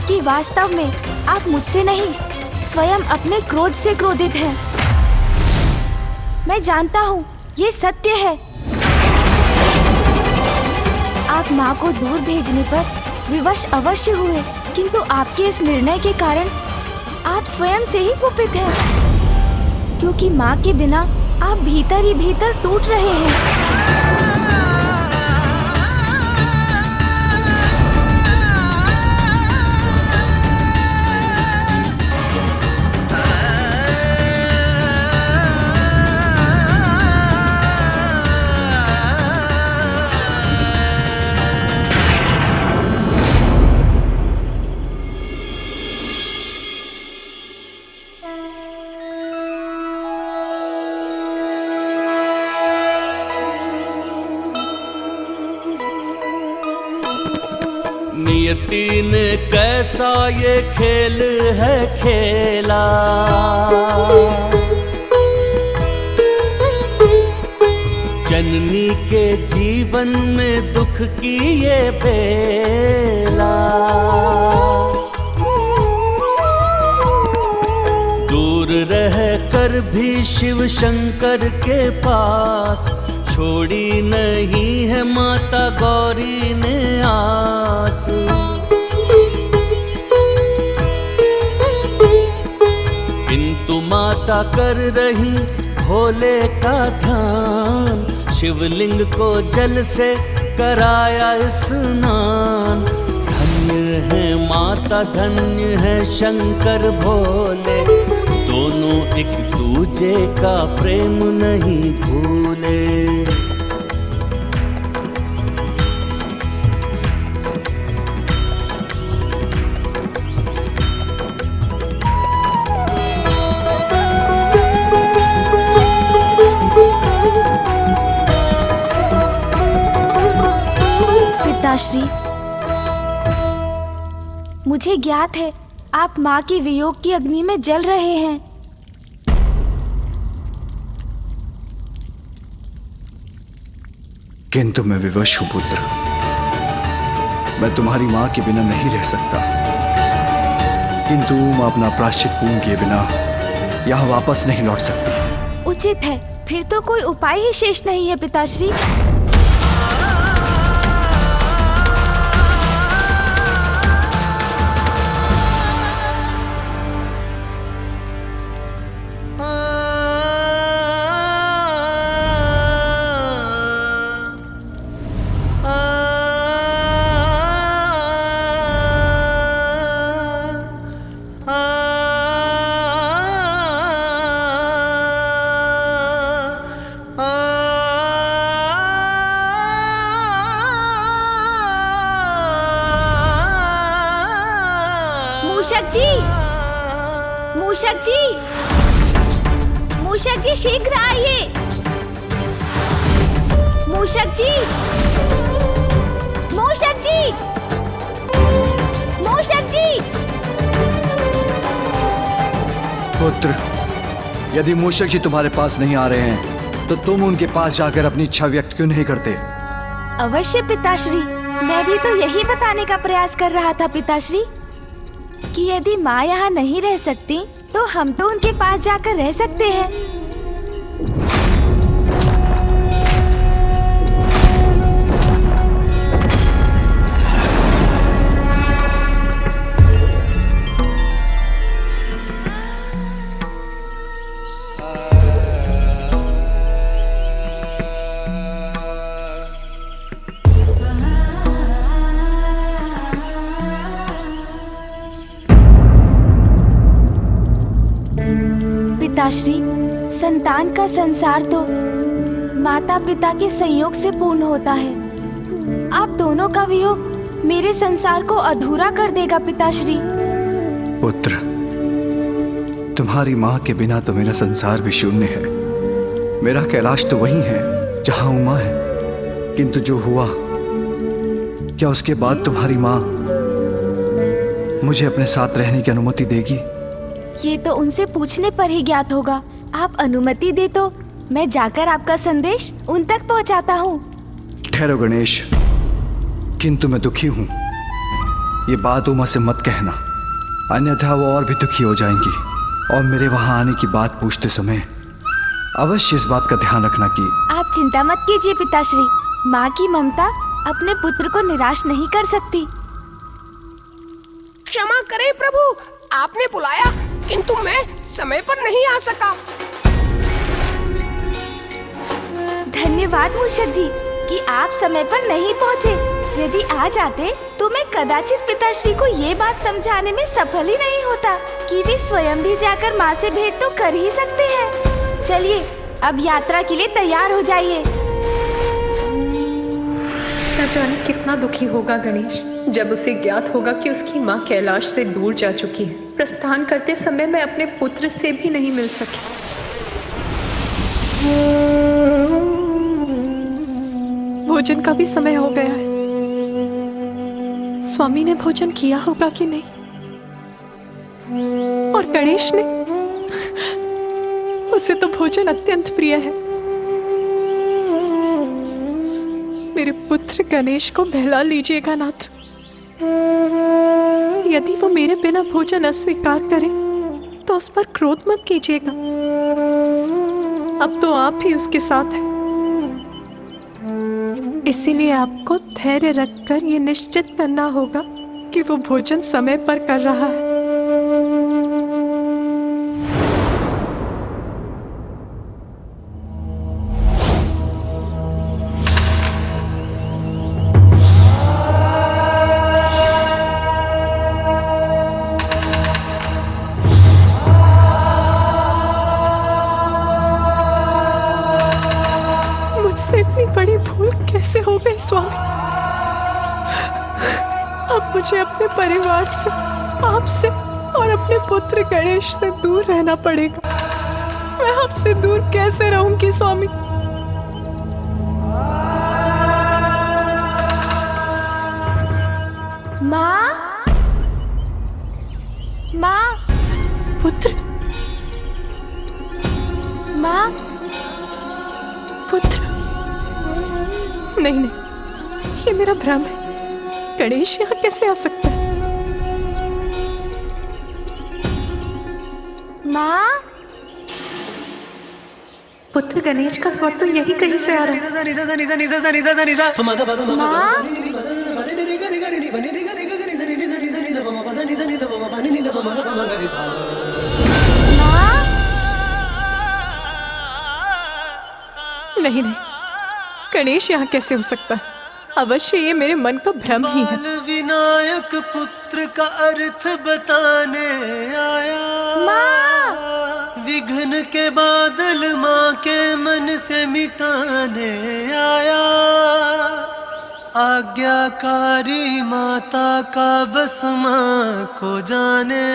कि वास्तव में आप मुझसे नहीं स्वयं अपने क्रोध से क्रोधित हैं? मैं जानता हूँ ये सत्य है। आप माँ को दूर भेजने पर विवश अवश्य हुए, किंतु आपके इस निर्णय के कारण आप स्वयं से ही कुपित हैं, क्योंकि माँ के बिना आप भीतर ही भीतर टूट रहे हैं। नियति ने कैसा ये खेल है खेला, जननी के जीवन में दुख की ये बेला। दूर रह कर भी शिव शंकर के पास छोड़ी नहीं है माता गौरी ने आस। किंतु माता कर रही भोले का ध्यान, शिवलिंग को जल से कराया स्नान। धन्य है माता, धन्य है शंकर भोले, दोनों एक दूजे का प्रेम नहीं भूले। पिताश्री, मुझे ज्ञात है आप माँ के वियोग की अग्नि में जल रहे हैं। किंतु मैं विवश हूं पुत्र। मैं तुम्हारी मां के बिना नहीं रह सकता, किंतु मैं अपना प्रायश्चित पूर्ण किए बिना यहाँ वापस नहीं लौट सकती। उचित है, फिर तो कोई उपाय ही शेष नहीं है पिताश्री। मूषक जी, मूषक जी, मूषक जी शीघ्र आइए। मूषक जी, मूषक जी, मूषक जी। पुत्र, यदि मूषक जी तुम्हारे पास नहीं आ रहे हैं तो तुम उनके पास जाकर अपनी इच्छा व्यक्त क्यों नहीं करते? अवश्य पिताश्री, मैं भी तो यही बताने का प्रयास कर रहा था पिताश्री कि यदि माँ यहाँ नहीं रह सकती तो हम तो उनके पास जाकर रह सकते हैं। पिताश्री, संतान का संसार तो माता पिता के संयोग से पूर्ण होता है। आप दोनों का वियोग मेरे संसार को अधूरा कर देगा पिताश्री। पुत्र, तुम्हारी माँ के बिना तो मेरा संसार भी शून्य है। मेरा कैलाश तो वही है जहाँ उमा है, किंतु जो हुआ, क्या उसके बाद तुम्हारी माँ मुझे अपने साथ रहने की अनुमति देगी? ये तो उनसे पूछने पर ही ज्ञात होगा। आप अनुमति दे तो मैं जाकर आपका संदेश उन तक पहुंचाता हूँ। ठहरो गणेश, किंतु मैं दुखी हूँ। ये बात उमा से मत कहना, अन्यथा वो और भी दुखी हो जाएंगी और मेरे वहाँ आने की बात पूछते समय अवश्य इस बात का ध्यान रखना कि आप चिंता मत कीजिए पिताश्री, माँ की ममता अपने पुत्र को निराश नहीं कर सकती। क्षमा करें प्रभु, आपने बुलाया किंतु मैं समय पर नहीं आ सका। धन्यवाद मूषक जी कि आप समय पर नहीं पहुँचे। यदि आ जाते तो मैं कदाचित पिताश्री को ये बात समझाने में सफल ही नहीं होता कि वे स्वयं भी जाकर माँ से भेंट तो कर ही सकते हैं। चलिए अब यात्रा के लिए तैयार हो जाइए। न जाने कितना दुखी होगा गणेश जब उसे ज्ञात होगा कि उसकी माँ कैलाश से दूर जा चुकी है। प्रस्थान करते समय मैं अपने पुत्र से भी नहीं मिल सकी। भोजन का भी समय हो गया है। स्वामी ने भोजन किया होगा कि नहीं, और गणेश ने, उसे तो भोजन अत्यंत प्रिय है। मेरे पुत्र गणेश को बहला लीजिएगा नाथ। यदि वो मेरे बिना भोजन अस्वीकार करे तो उस पर क्रोध मत कीजिएगा। अब तो आप ही उसके साथ हैं, इसीलिए आपको धैर्य रखकर ये निश्चित करना होगा कि वो भोजन समय पर कर रहा है। इतनी बड़ी भूल कैसे हो गई स्वामी? अब मुझे अपने परिवार से, आपसे और अपने पुत्र गणेश से दूर रहना पड़ेगा। मैं आपसे दूर कैसे रहूंगी स्वामी? माँ, माँ, पुत्र, माँ, पुत्र। नहीं नहीं, ये मेरा भ्रम है। गणेश यहाँ कैसे आ सकता है? माँ, पुत्र गणेश का स्वर तो यही कहीं से आ रहा माँ, नहीं नहीं, गणेश यहाँ कैसे हो सकता है? अवश्य ये मेरे मन का भ्रम ही है। विनायक पुत्र का अर्थ बताने आया। माँ, विघ्न के बादल माँ के मन से मिटाने आया। आज्ञाकारी माता का बस माँ को जाने।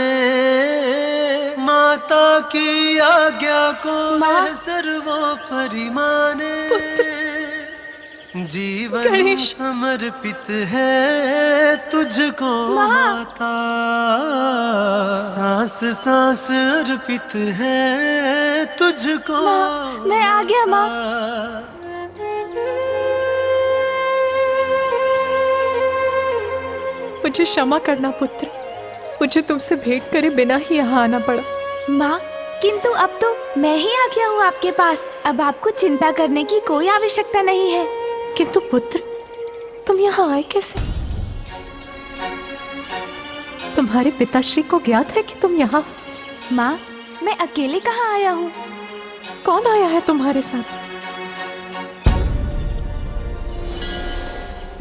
माता की आज्ञा को मैं सर्वोपरि माने। जीवन समर्पित है तुझको माता। सांस सांस अर्पित है तुझको। मैं आ गया माँ। मुझे क्षमा करना पुत्र, मुझे तुमसे भेंट करे बिना ही यहाँ आना पड़ा। माँ, किंतु अब तो मैं ही आ गया हूँ आपके पास। अब आपको चिंता करने की कोई आवश्यकता नहीं है। किंतु पुत्र, तुम यहाँ आए कैसे? तुम्हारे पिताश्री को ज्ञात है कि तुम यहाँ? माँ, मैं अकेले कहाँ आया हूँ? कौन आया है तुम्हारे साथ?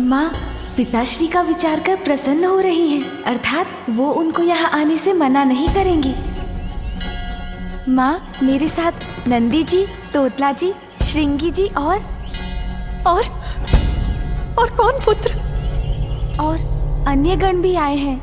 माँ, पिताश्री का विचार कर प्रसन्न हो रही हैं, अर्थात वो उनको यहाँ आने से मना नहीं करेंगी। माँ, मेरे साथ नंदी जी, तोतला जी, श्रृंगी जी और कौन पुत्र? और अन्य गण भी आए हैं।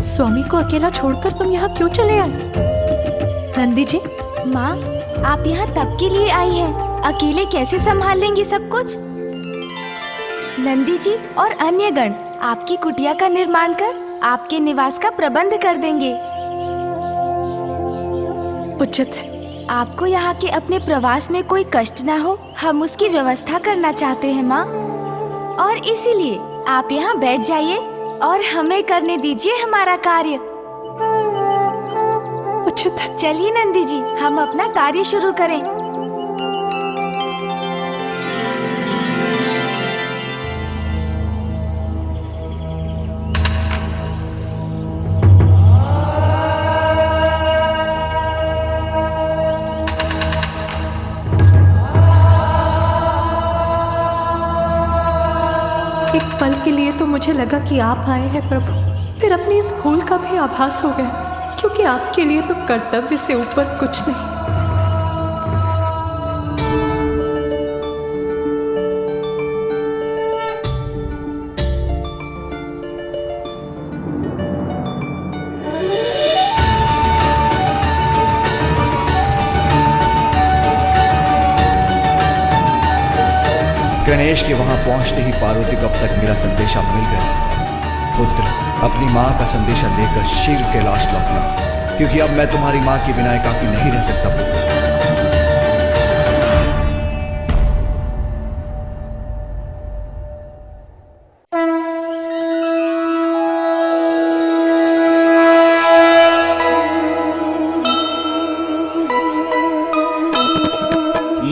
स्वामी को अकेला छोड़कर तुम यहाँ क्यों चले आए? नंदी जी, माँ, आप यहाँ तब के लिए आई हैं। अकेले कैसे संभाल लेंगी सब कुछ? नंदी जी और अन्य गण आपकी कुटिया का निर्माण कर आपके निवास का प्रबंध कर देंगे। उचित है। आपको यहाँ के अपने प्रवास में कोई कष्ट ना हो, हम उसकी व्यवस्था करना चाहते हैं माँ। और इसीलिए आप यहाँ बैठ जाइए और हमें करने दीजिए हमारा कार्य। उचित है। चलिए नंदी जी, हम अपना कार्य शुरू करें। एक पल के लिए तो मुझे लगा कि आप आए हैं प्रभु, फिर अपनी इस भूल का भी आभास हो गया, क्योंकि आपके लिए तो कर्तव्य से ऊपर कुछ नहीं। गणेश के वहां पहुंचते ही पार्वती को अब तक मेरा संदेशा मिल गया। पुत्र, अपनी माँ का संदेशा लेकर शीघ्र कैलाश लौटना, क्योंकि अब मैं तुम्हारी माँ के बिना एकाकी नहीं रह सकता पुत्र।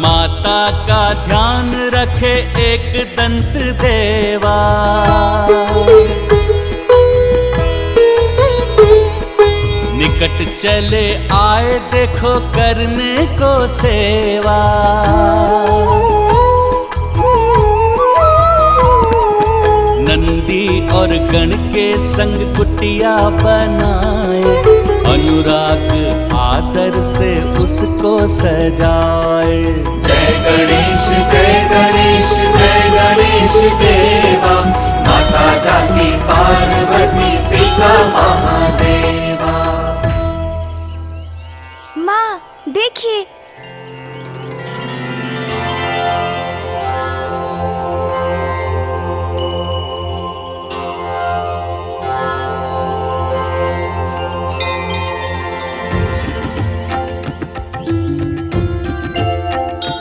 माता का ध्यान रखे एक दंत देवा, निकट चले आए देखो करने को सेवा। नंदी और गण के संग कुटिया बनाए, अनुराग आदर से उसको सजाए। जय गणेश जय गणेश जय गणेश देवा, माता जाति पार्वती पिता महादेवा। माँ देखिए,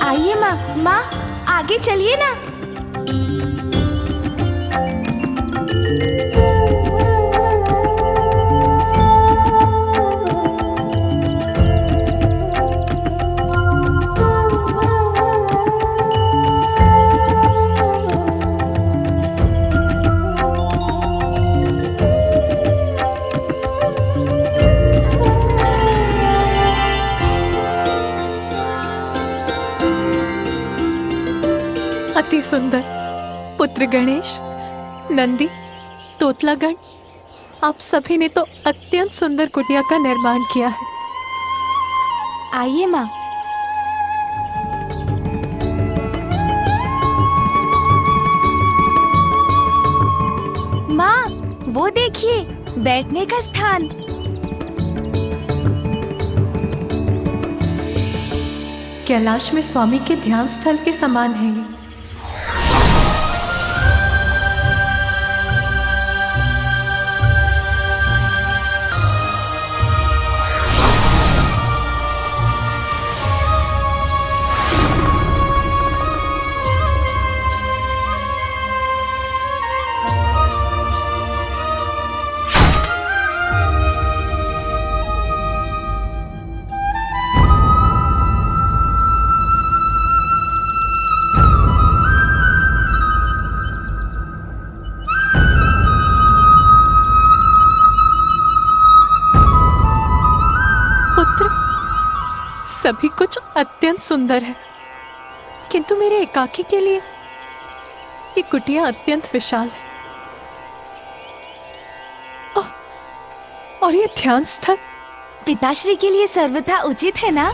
आइए माँ, आगे चलिए ना। अति सुंदर पुत्र गणेश, नंदी, तोतलागण, आप सभी ने तो अत्यंत सुंदर कुटिया का निर्माण किया है। आइए माँ। माँ, वो देखिए, बैठने का स्थान। कैलाश में स्वामी के ध्यान स्थल के समान है ये। सभी कुछ अत्यंत सुंदर है, किंतु मेरे एकाकी के लिए ये कुटिया अत्यंत विशाल है। और ये ध्यान स्थल पिताश्री के लिए सर्वथा उचित है ना?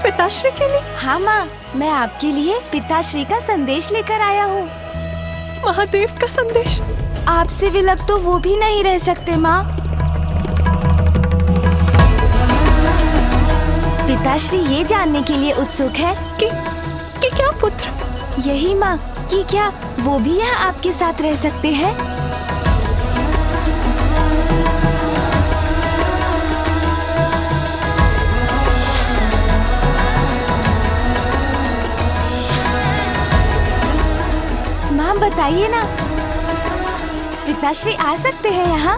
पिताश्री के लिए? हाँ माँ, मैं आपके लिए पिताश्री का संदेश लेकर आया हूँ। महादेव का संदेश? आपसे विलग तो वो भी नहीं रह सकते माँ। पिताश्री ये जानने के लिए उत्सुक है कि क्या पुत्र? यही माँ, कि क्या वो भी यहाँ आपके साथ रह सकते हैं? माँ बताइए ना, पिताश्री आ सकते हैं यहाँ?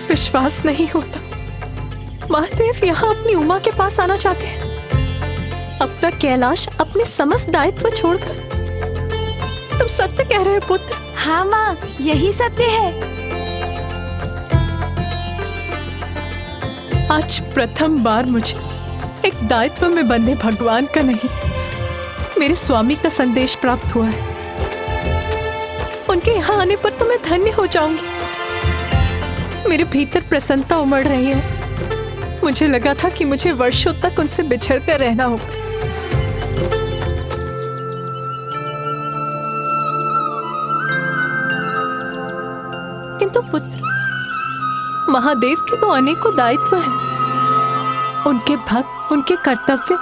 विश्वास नहीं होता, महादेव यहाँ अपनी उमा के पास आना चाहते हैं। अपना कैलाश, अपने समस्त दायित्व छोड़कर। तुम सत्य कह रहे हो पुत्र? हाँ माँ, यही सत्य है। आज प्रथम बार मुझे एक दायित्व में बंधे भगवान का नहीं, मेरे स्वामी का संदेश प्राप्त हुआ है। उनके यहाँ आने पर तो मैं धन्य हो जाऊंगी। मेरे भीतर प्रसन्नता उमड़ रही है। मुझे लगा था कि मुझे वर्षों तक उनसे बिछड़ कर रहना होगा। किंतु पुत्र, महादेव के तो अनेकों दायित्व हैं। उनके भक्त, उनके कर्तव्य,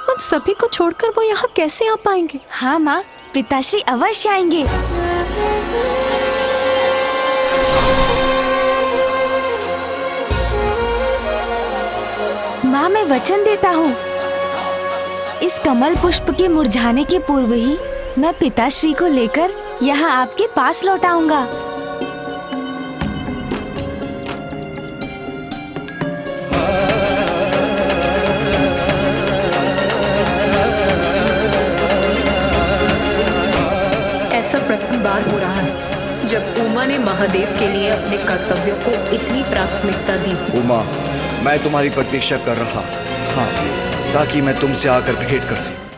उन सभी को छोड़कर वो यहाँ कैसे आ पाएंगे? हाँ माँ, पिताश्री अवश्य आएंगे। माँ, मैं वचन देता हूँ, इस कमल पुष्प के मुरझाने के पूर्व ही मैं पिताश्री को लेकर यहाँ आपके पास लौट आऊंगा। ऐसा प्रथम बार हो रहा है जब उमा ने महादेव के लिए अपने कर्तव्यों को इतनी प्राथमिकता दी। उमा, मैं तुम्हारी प्रतीक्षा कर रहा, हाँ, ताकि मैं तुमसे आकर भेंट कर सकूं।